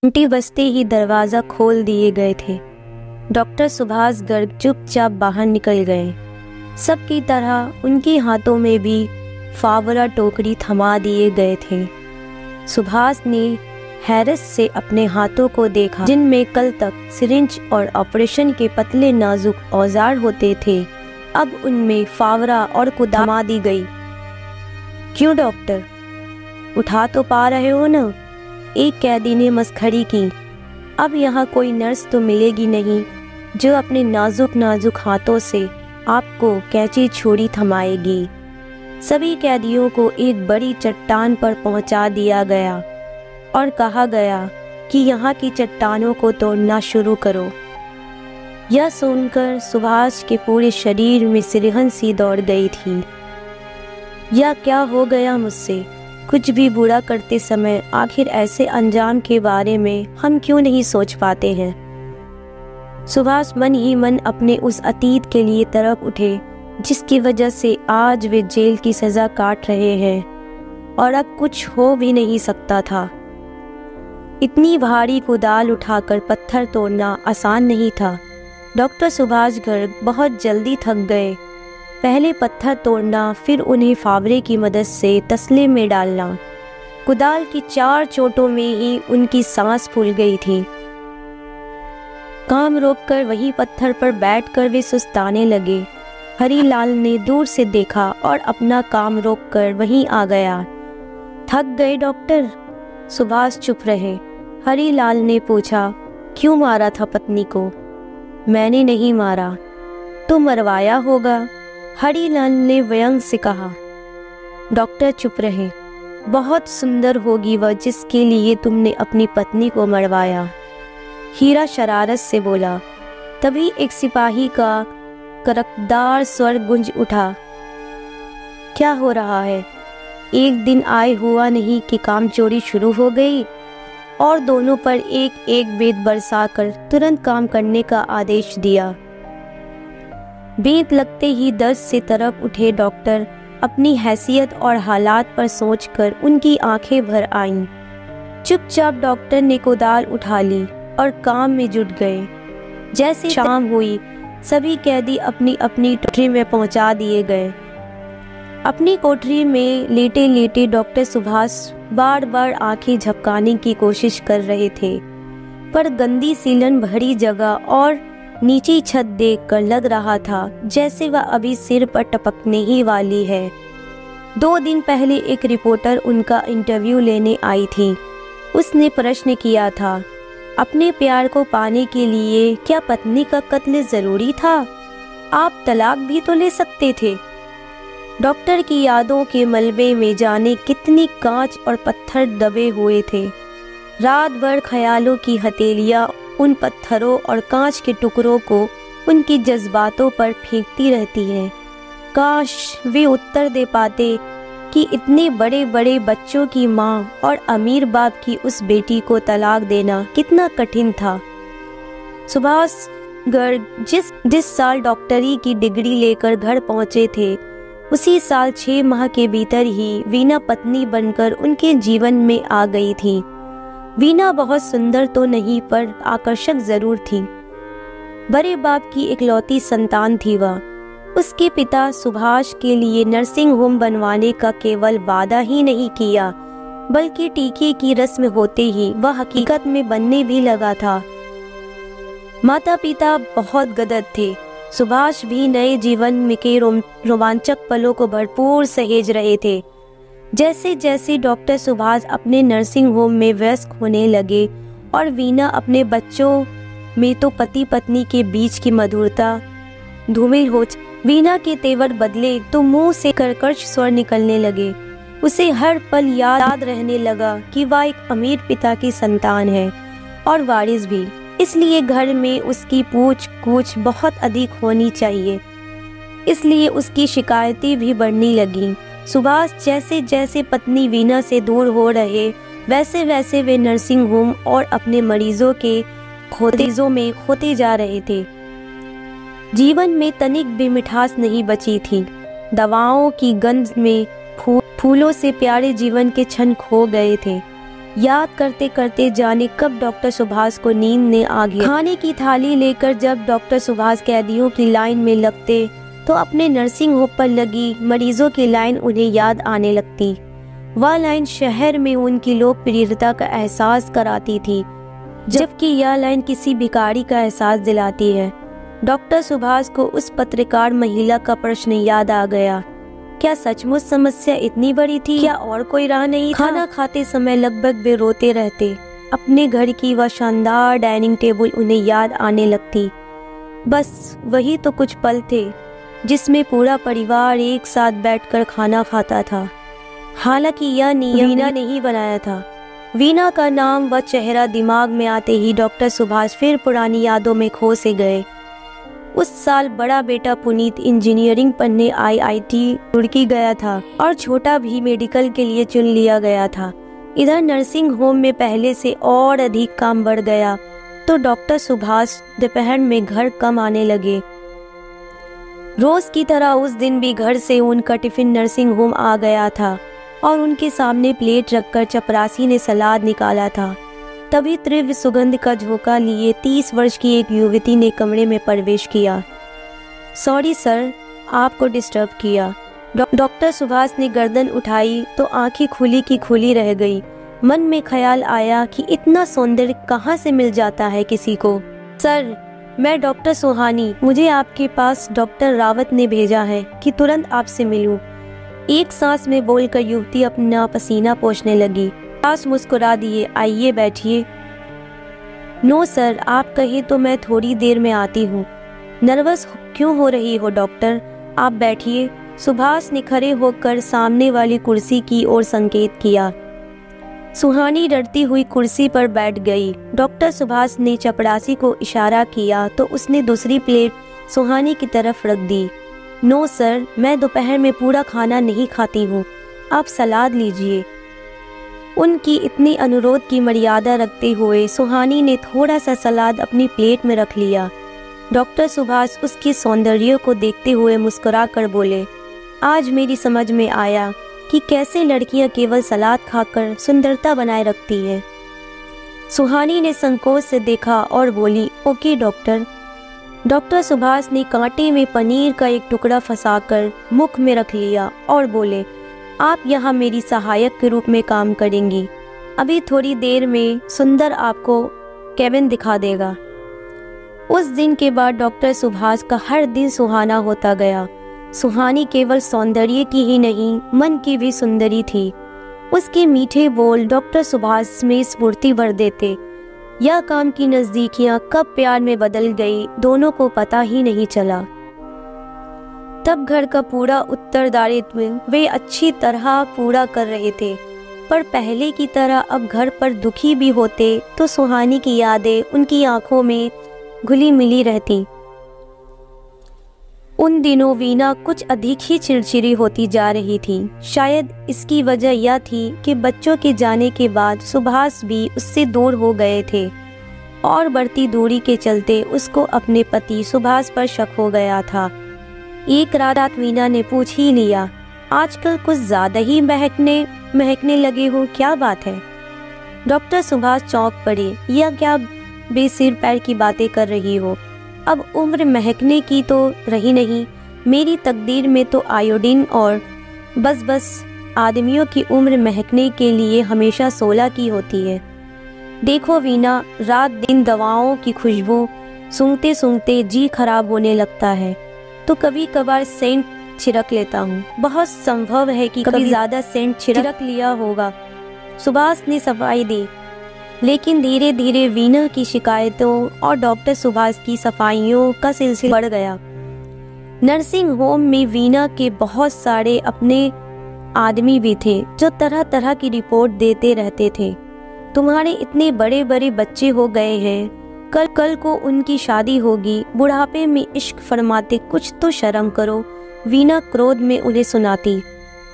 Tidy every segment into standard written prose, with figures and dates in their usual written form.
घंटी बजते ही दरवाज़ा खोल दिए गए थे। डॉक्टर सुभाष गर्ग चुपचाप बाहर निकल गए। सबकी तरह उनके हाथों में भी फावड़ा टोकरी थमा दिए गए थे। सुभाष ने हैरत से अपने हाथों को देखा, जिनमें कल तक सिरिंज और ऑपरेशन के पतले नाजुक औजार होते थे, अब उनमें फावड़ा और कुदाल थमा दी गई। क्यों डॉक्टर, उठा तो पा रहे हो ना? एक कैदी ने मस्खरी की। अब यहाँ कोई नर्स तो मिलेगी नहीं जो अपने नाजुक नाजुक हाथों से आपको कैंची छुरी थमाएगी। सभी कैदियों को एक बड़ी चट्टान पर पहुंचा दिया गया और कहा गया कि यहाँ की चट्टानों को तोड़ना शुरू करो। यह सुनकर सुभाष के पूरे शरीर में सिरहन सी दौड़ गई थी। यह क्या हो गया मुझसे? कुछ भी बुरा करते समय आखिर ऐसे अंजाम के बारे में हम क्यों नहीं सोच पाते हैं? सुभाष मन ही मन अपने उस अतीत के लिए तड़प उठे जिसकी वजह से आज वे जेल की सजा काट रहे हैं और अब कुछ हो भी नहीं सकता था। इतनी भारी कुदाल उठाकर पत्थर तोड़ना आसान नहीं था। डॉक्टर सुभाष गर्ग बहुत जल्दी थक गए। पहले पत्थर तोड़ना, फिर उन्हें फावड़े की मदद से तसले में डालना। कुदाल की 4 चोटों में ही उनकी सांस फूल गई थी। काम रोककर वही पत्थर पर बैठकर वे सुस्ताने लगे। हरीलाल ने दूर से देखा और अपना काम रोककर वहीं आ गया। थक गए डॉक्टर? सुभाष चुप रहे। हरीलाल ने पूछा, क्यों मारा था पत्नी को? मैंने नहीं मारा। तो मरवाया होगा, हरीलाल ने व्यंग से कहा। डॉक्टर चुप रहे। बहुत सुंदर होगी वह जिसके लिए तुमने अपनी पत्नी को मरवाया, हीरा शरारत से बोला। तभी एक सिपाही का करकदार स्वर गूंज उठा। क्या हो रहा है? एक दिन आए हुआ नहीं कि काम चोरी शुरू हो गई, और दोनों पर एक एक बेत बरसाकर तुरंत काम करने का आदेश दिया। बेत लगते ही दर्द से तरफ उठे डॉक्टर अपनी हैसियत और हालात पर सोचकर उनकी आंखें भर आईं। चुपचाप डॉक्टर ने कुदाल उठा ली और काम में जुट गए। जैसे शाम हुई, सभी कैदी अपनी अपनी कोठरी में पहुंचा दिए गए। अपनी कोठरी में लेटे लेटे डॉक्टर सुभाष बार बार आंखें झपकाने की कोशिश कर रहे थे, पर गंदी सीलन भरी जगह और नीची छत देखकर लग रहा था जैसे वह अभी सिर पर टपकने ही वाली है। 2 दिन पहले एक रिपोर्टर उनका इंटरव्यू लेने आई थी। उसने प्रश्न किया था, अपने प्यार को पाने के लिए क्या पत्नी का कत्ल जरूरी था? आप तलाक भी तो ले सकते थे। डॉक्टर की यादों के मलबे में जाने कितनी कांच और पत्थर दबे हुए थे। रात भर ख्यालों की हथेलियां उन पत्थरों और कांच के टुकड़ों को उनकी जज्बातों पर फेंकती रहती हैं। काश वे उत्तर दे पाते कि इतने बड़े बड़े बच्चों की माँ और अमीर बाप की उस बेटी को तलाक देना कितना कठिन था। सुभाष गर्ग जिस साल डॉक्टरी की डिग्री लेकर घर पहुंचे थे, उसी साल 6 माह के भीतर ही वीना पत्नी बनकर उनके जीवन में आ गई थी। वीना बहुत सुंदर तो नहीं पर आकर्षक जरूर थी। बड़े बाप की इकलौती संतान थी वह। उसके पिता सुभाष के लिए नर्सिंग होम बनवाने का केवल वादा ही नहीं किया, बल्कि टीके की रस्म होते ही वह हकीकत में बनने भी लगा था। माता पिता बहुत गदर थे। सुभाष भी नए जीवन में के रोमांचक पलों को भरपूर सहेज रहे थे। जैसे जैसे डॉक्टर सुभाष अपने नर्सिंग होम में व्यस्त होने लगे और वीना अपने बच्चों में तो पति पत्नी के बीच की मधुरता धूमिल हो, वीना के तेवर बदले तो मुंह से कर्कश स्वर निकलने लगे। उसे हर पल याद रहने लगा कि वह एक अमीर पिता की संतान है और वारिस भी, इसलिए घर में उसकी पूछ गूछ बहुत अधिक होनी चाहिए। इसलिए उसकी शिकायतें भी बढ़ने लगीं। सुभाष जैसे जैसे पत्नी वीना से दूर हो रहे, वैसे वैसे वे नर्सिंग होम और अपने मरीजों के खोतेजों में खोते जा रहे थे। जीवन में तनिक भी मिठास नहीं बची थी। दवाओं की गंध में फूलों से प्यारे जीवन के क्षण खो गए थे। याद करते करते जाने कब डॉक्टर सुभाष को नींद ने आ गया। खाने की थाली लेकर जब डॉक्टर सुभाष कैदियों की लाइन में लगते तो अपने नर्सिंग होम पर लगी मरीजों की लाइन उन्हें याद आने लगती। वह लाइन शहर में उनकी लोकप्रियता का एहसास कराती थी, जबकि यह लाइन किसी भिखारी का एहसास दिलाती है। डॉक्टर सुभाष को उस पत्रकार महिला का प्रश्न याद आ गया। क्या सचमुच समस्या इतनी बड़ी थी? क्या और कोई राह नहीं था? खाना खाते समय लगभग वे रोते रहते। अपने घर की वह शानदार डाइनिंग टेबल उन्हें याद आने लगती। बस वही तो कुछ पल थे जिसमें पूरा परिवार एक साथ बैठकर खाना खाता था। हालांकि यह नियम वीना ने ही बनाया था। वीना का नाम व चेहरा दिमाग में आते ही डॉक्टर सुभाष फिर पुरानी यादों में खो से गए। उस साल बड़ा बेटा पुनीत इंजीनियरिंग पढ़ने IIT रुड़की गया था और छोटा भी मेडिकल के लिए चुन लिया गया था। इधर नर्सिंग होम में पहले से और अधिक काम बढ़ गया तो डॉक्टर सुभाष दोपहर में घर कम आने लगे। रोज की तरह उस दिन भी घर से उनका टिफिन नर्सिंग होम आ गया था और उनके सामने प्लेट रखकर चपरासी ने सलाद निकाला था। तभी तीव्र सुगंध का झोंका लिए 30 वर्ष की एक युवती ने कमरे में प्रवेश किया। सॉरी सर, आपको डिस्टर्ब किया। डॉक्टर सुभाष ने गर्दन उठाई तो आंखें खुली की खुली रह गई। मन में ख्याल आया कि इतना सौंदर्य कहाँ से मिल जाता है किसी को। सर, मैं डॉक्टर सुहानी, मुझे आपके पास डॉक्टर रावत ने भेजा है कि तुरंत आपसे मिलूं। एक सांस में बोलकर युवती अपना पसीना पोंछने लगी। सुभाष मुस्कुरा दिए। आइए बैठिए। नो सर, आप कहे तो मैं थोड़ी देर में आती हूँ। नर्वस क्यों हो रही हो डॉक्टर, आप बैठिए। सुभाष ने खड़े होकर सामने वाली कुर्सी की ओर संकेत किया। सुहानी डरती हुई कुर्सी पर बैठ गई। डॉक्टर सुभाष ने चपरासी को इशारा किया तो उसने दूसरी प्लेट सुहानी की तरफ रख दी। नो सर, मैं दोपहर में पूरा खाना नहीं खाती हूँ, आप सलाद लीजिए। उनकी इतनी अनुरोध की मर्यादा रखते हुए सुहानी ने थोड़ा सा सलाद अपनी प्लेट में रख लिया। डॉक्टर सुभाष उसके सौंदर्य को देखते हुए मुस्कुरा कर बोले, आज मेरी समझ में आया कि कैसे लड़कियां केवल सलाद खाकर सुंदरता बनाए रखती है। सुहानी ने संकोच से देखा और बोली, ओके डॉक्टर। डॉक्टर सुभाष ने कांटे में पनीर का एक टुकड़ा फंसाकर मुख में रख लिया और बोले, आप यहाँ मेरी सहायक के रूप में काम करेंगी। अभी थोड़ी देर में सुंदर आपको केबिन दिखा देगा। उस दिन के बाद डॉक्टर सुभाष का हर दिन सुहाना होता गया। सुहानी केवल सौंदर्य की ही नहीं, मन की भी सुंदरी थी। उसके मीठे बोल डॉक्टर सुभाष में स्फूर्ति भर देते। यह काम की नजदीकियां कब प्यार में बदल गई, दोनों को पता ही नहीं चला। तब घर का पूरा उत्तरदायित्व वे अच्छी तरह पूरा कर रहे थे, पर पहले की तरह अब घर पर दुखी भी होते तो सुहानी की यादें उनकी आंखों में घुली मिली रहती। उन दिनों वीना कुछ अधिक ही चिड़चिड़ी होती जा रही थी। शायद इसकी वजह यह थी कि बच्चों के जाने के बाद सुभाष भी उससे दूर हो गए थे और बढ़ती दूरी के चलते उसको अपने पति सुभाष पर शक हो गया था। एक रात वीना ने पूछ ही लिया, आजकल कुछ ज्यादा ही महकने लगे हो, क्या बात है? डॉक्टर सुभाष चौंक पड़े। यह क्या बेसिर पैर की बातें कर रही हो? अब उम्र महकने की तो रही नहीं, मेरी तकदीर में तो आयोडीन और बस आदमियों की उम्र महकने के लिए हमेशा 16 की होती है। देखो वीना, रात दिन दवाओं की खुशबू सूंघते सूंघते जी खराब होने लगता है, तो कभी कभार सेंट छिड़क लेता हूँ। बहुत संभव है कि कभी ज्यादा सेंट छिड़क लिया होगा। सुभाष ने सफाई दी। लेकिन धीरे धीरे वीना की शिकायतों और डॉक्टर सुभाष की सफाइयों का सिलसिला बढ़ गया। नर्सिंग होम में वीना के बहुत सारे अपने आदमी भी थे जो तरह तरह की रिपोर्ट देते रहते थे। तुम्हारे इतने बड़े बड़े बच्चे हो गए हैं, कल को उनकी शादी होगी, बुढ़ापे में इश्क फरमाते, कुछ तो शर्म करो। वीना क्रोध में उन्हें सुनाती।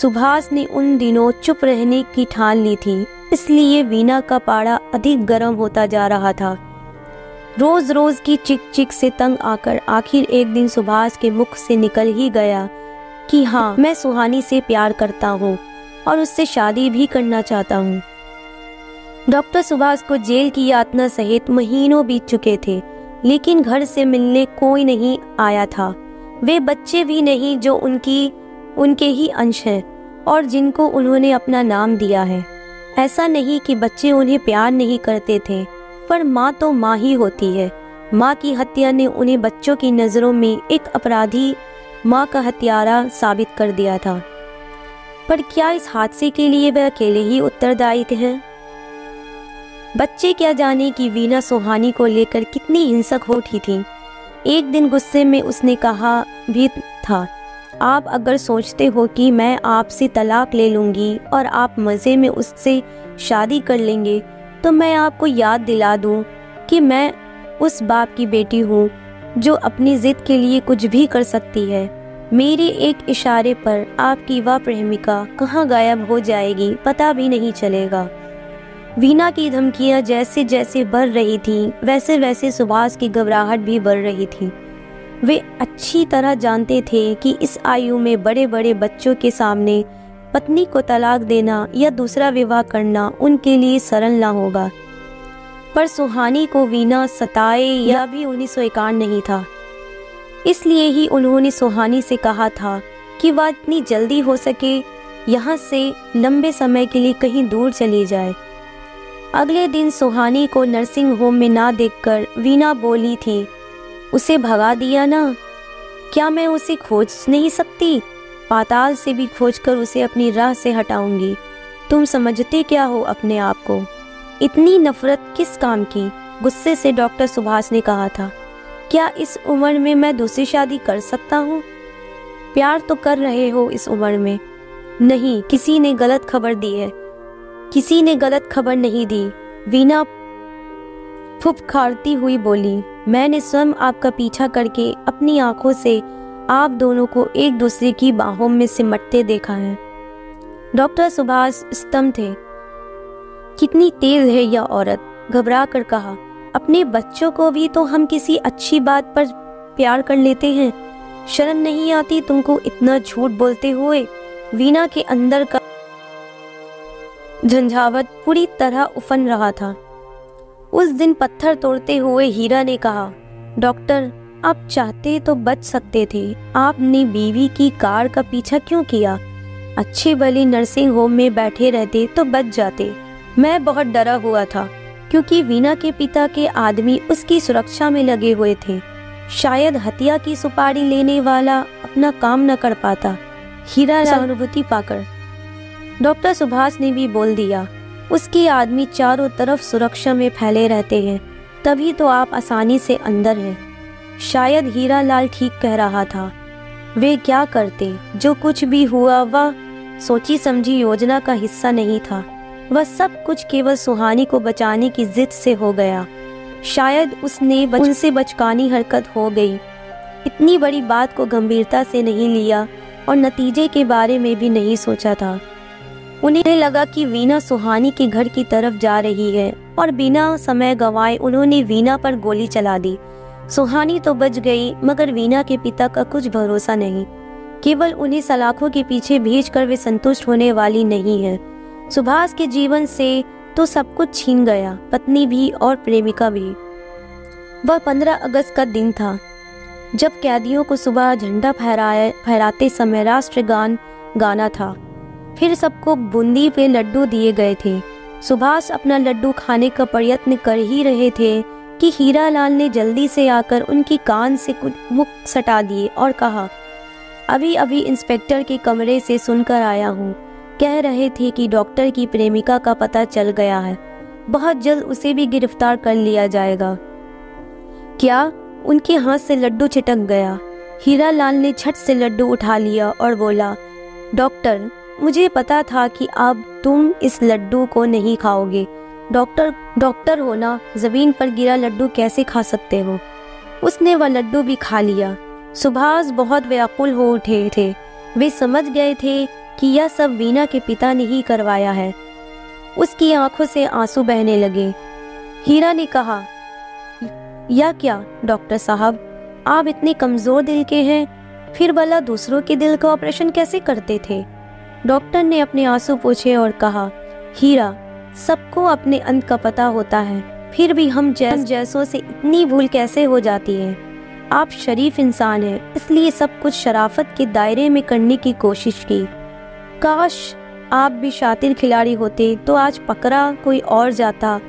सुभाष ने उन दिनों चुप रहने की ठान ली थी, इसलिए वीना का पारा अधिक गर्म होता जा रहा था। रोज रोज की चिक चिक से तंग आकर आखिर एक दिन सुभाष के मुख से निकल ही गया कि हाँ, मैं सुहानी से प्यार करता हूँ और उससे शादी भी करना चाहता हूँ। डॉक्टर सुभाष को जेल की यातना सहित महीनों बीत चुके थे, लेकिन घर से मिलने कोई नहीं आया था। वे बच्चे भी नहीं जो उनके ही अंश हैं और जिनको उन्होंने अपना नाम दिया है। ऐसा नहीं कि बच्चे उन्हें प्यार नहीं करते थे, पर माँ तो माँ ही होती है। माँ की हत्या ने उन्हें बच्चों की नज़रों में एक अपराधी, माँ का हत्यारा साबित कर दिया था। पर क्या इस हादसे के लिए वे अकेले ही उत्तरदायी हैं? बच्चे क्या जाने कि वीना सुहानी को लेकर कितनी हिंसक हो उठी थी। एक दिन गुस्से में उसने कहा भी था, आप अगर सोचते हो कि मैं आपसे तलाक ले लूँगी और आप मज़े में उससे शादी कर लेंगे, तो मैं आपको याद दिला दूँ कि मैं उस बाप की बेटी हूँ जो अपनी ज़िद के लिए कुछ भी कर सकती है। मेरे एक इशारे पर आपकी वह प्रेमिका कहाँ गायब हो जाएगी पता भी नहीं चलेगा। वीना की धमकियां जैसे जैसे बढ़ रही थीं, वैसे वैसे सुभाष की घबराहट भी बढ़ रही थी। वे अच्छी तरह जानते थे कि इस आयु में बड़े बड़े बच्चों के सामने पत्नी को तलाक देना या दूसरा विवाह करना उनके लिए सरल ना होगा। पर सुहानी को वीना सताए या भी उन्हें स्वीकार नहीं था। इसलिए ही उन्होंने सुहानी से कहा था कि वह इतनी जल्दी हो सके यहाँ से लंबे समय के लिए कहीं दूर चली जाए। अगले दिन सुहानी को नर्सिंग होम में ना देखकर वीना बोली थी, उसे भगा दिया ना, क्या मैं उसे खोज नहीं सकती? पाताल से भी खोजकर उसे अपनी राह से हटाऊंगी। तुम समझते क्या हो अपने आप को? इतनी नफरत किस काम की? गुस्से से डॉक्टर सुभाष ने कहा था। क्या इस उम्र में मैं दूसरी शादी कर सकता हूँ? प्यार तो कर रहे हो इस उम्र में। नहीं, किसी ने गलत खबर दी है। किसी ने गलत खबर नहीं दी, वीना फुफकारती हुई बोली। मैंने स्वयं आपका पीछा करके अपनी आंखों से आप दोनों को एक दूसरे की बाहों में सिमटते देखा है। डॉक्टर सुभाष स्तब्ध थे। कितनी तेज है यह औरत, घबरा कर कहा। अपने बच्चों को भी तो हम किसी अच्छी बात पर प्यार कर लेते हैं। शर्म नहीं आती तुमको इतना झूठ बोलते हुए? वीना के अंदर का झंझावत पूरी तरह उफन रहा था। उस दिन पत्थर तोड़ते हुए हीरा ने कहा, डॉक्टर आप चाहते तो बच सकते थे। आपने बीवी की कार का पीछा क्यों किया? अच्छे भले नर्सिंग होम में बैठे रहते तो बच जाते। मैं बहुत डरा हुआ था क्योंकि वीना के पिता के आदमी उसकी सुरक्षा में लगे हुए थे। शायद हत्या की सुपारी लेने वाला अपना काम न कर पाता। हीरा सहानुभूति पाकर डॉक्टर सुभाष ने भी बोल दिया, उसके आदमी चारों तरफ सुरक्षा में फैले रहते हैं, तभी तो आप आसानी से अंदर हैं। शायद हीरा लाल ठीक कह रहा था। वे क्या करते? जो कुछ भी हुआ वह सोची समझी योजना का हिस्सा नहीं था। वह सब कुछ केवल सुहानी को बचाने की जिद से हो गया। शायद उनसे बचकानी हरकत हो गई। इतनी बड़ी बात को गंभीरता से नहीं लिया और नतीजे के बारे में भी नहीं सोचा था। उन्हें लगा कि वीना सुहानी के घर की तरफ जा रही है और बिना समय गंवाए उन्होंने वीना पर गोली चला दी। सुहानी तो बच गई, मगर वीना के पिता का कुछ भरोसा नहीं। केवल उन्हें सलाखों के पीछे भेजकर वे संतुष्ट होने वाली नहीं है। सुभाष के जीवन से तो सब कुछ छीन गया, पत्नी भी और प्रेमिका भी। वह 15 अगस्त का दिन था जब कैदियों को सुबह झंडा फहराते समय राष्ट्रगान गाना था। फिर सबको बूंदी पे लड्डू दिए गए थे। सुभाष अपना लड्डू खाने का प्रयत्न कर ही रहे थे कि हीरा लाल ने जल्दी से आकर उनकी कान से कुछ मुख सटा दिए और कहा, अभी अभी इंस्पेक्टर के कमरे से सुनकर आया हूँ। कह रहे थे कि डॉक्टर की प्रेमिका का पता चल गया है, बहुत जल्द उसे भी गिरफ्तार कर लिया जाएगा। क्या? उनके हाथ से लड्डू छिटक गया। हीरा लाल ने झट से लड्डू उठा लिया और बोला, डॉक्टर मुझे पता था कि अब तुम इस लड्डू को नहीं खाओगे। डॉक्टर हो ना, जमीन पर गिरा लड्डू कैसे खा सकते हो? उसने वह लड्डू भी खा लिया। सुभाष बहुत व्याकुल हो उठे थे। वे समझ गए थे कि यह सब वीना के पिता ने ही करवाया है। उसकी आंखों से आंसू बहने लगे। हीरा ने कहा, या क्या डॉक्टर साहब, आप इतने कमजोर दिल के हैं, फिर भला दूसरों के दिल का ऑपरेशन कैसे करते थे? डॉक्टर ने अपने आंसू पोंछे और कहा, हीरा सबको अपने अंत का पता होता है, फिर भी हम जैसों से इतनी भूल कैसे हो जाती है। आप शरीफ इंसान हैं, इसलिए सब कुछ शराफत के दायरे में करने की कोशिश की। काश आप भी शातिर खिलाड़ी होते तो आज पकड़ा कोई और जाता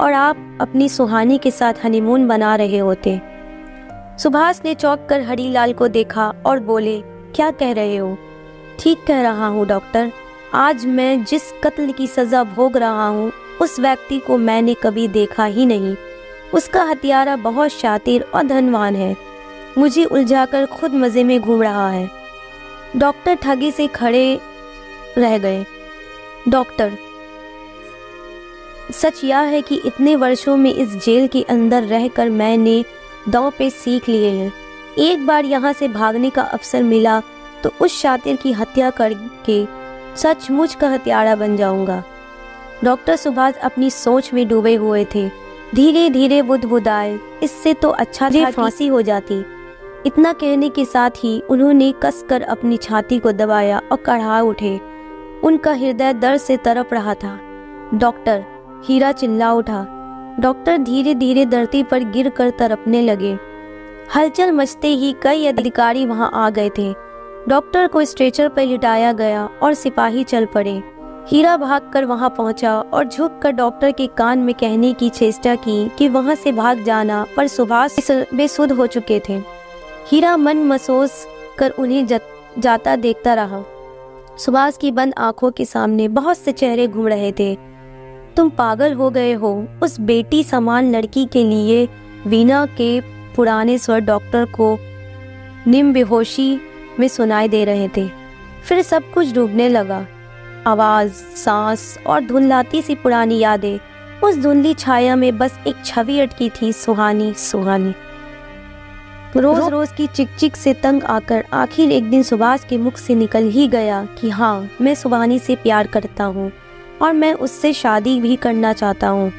और आप अपनी सुहानी के साथ हनीमून बना रहे होते। सुभाष ने चौंक कर हरीलाल को देखा और बोले, क्या कह रहे हो? ठीक कह रहा हूँ डॉक्टर। आज मैं जिस कत्ल की सज़ा भोग रहा हूँ उस व्यक्ति को मैंने कभी देखा ही नहीं। उसका हत्यारा बहुत शातिर और धनवान है, मुझे उलझाकर खुद मज़े में घूम रहा है। डॉक्टर ठगी से खड़े रह गए। डॉक्टर, सच यह है कि इतने वर्षों में इस जेल के अंदर रहकर मैंने दांव पे सीख लिए हैं। एक बार यहाँ से भागने का अवसर मिला तो उस शातिर की हत्या करके सचमुच का हत्यारा बन जाऊंगा। डॉक्टर सुभाष अपनी सोच में डूबे हुए थे। धीरे धीरे बुदबुदाए, इससे तो अच्छा था फांसी हो जाती। इतना कहने के साथ ही उन्होंने कसकर अपनी छाती को दबाया और कढ़ा उठे। उनका हृदय दर्द से तड़प रहा था। डॉक्टर, हीरा चिल्ला उठा। डॉक्टर धीरे धीरे धरती पर गिरकर तड़पने लगे। हलचल मचते ही कई अधिकारी वहां आ गए थे। डॉक्टर को स्ट्रेचर पर लिटाया गया और सिपाही चल पड़े। हीरा भागकर वहां पहुंचा और झुककर डॉक्टर के कान में कहने की चेष्टा की कि वहां से भाग जाना, पर सुभाष बेसुध हो चुके थे। हीरा मन महसूस कर उन्हें जाता देखता रहा। सुभाष की बंद आंखों के सामने बहुत से चेहरे घूम रहे थे। तुम पागल हो गए हो? उस बेटी समान लड़की के लिए वीणा के पुराने स्वर डॉक्टर को निम बेहोशी में सुनाई दे रहे थे। फिर सब कुछ डूबने लगा। आवाज, सांस और धुंधलाती सी पुरानी यादें। उस धुंधली छाया में बस एक छवि अटकी थी, सुहानी सुहानी। रोज रोज की चिक से तंग आकर आखिर एक दिन सुभाष के मुख से निकल ही गया कि हाँ, मैं सुहानी से प्यार करता हूँ और मैं उससे शादी भी करना चाहता हूँ।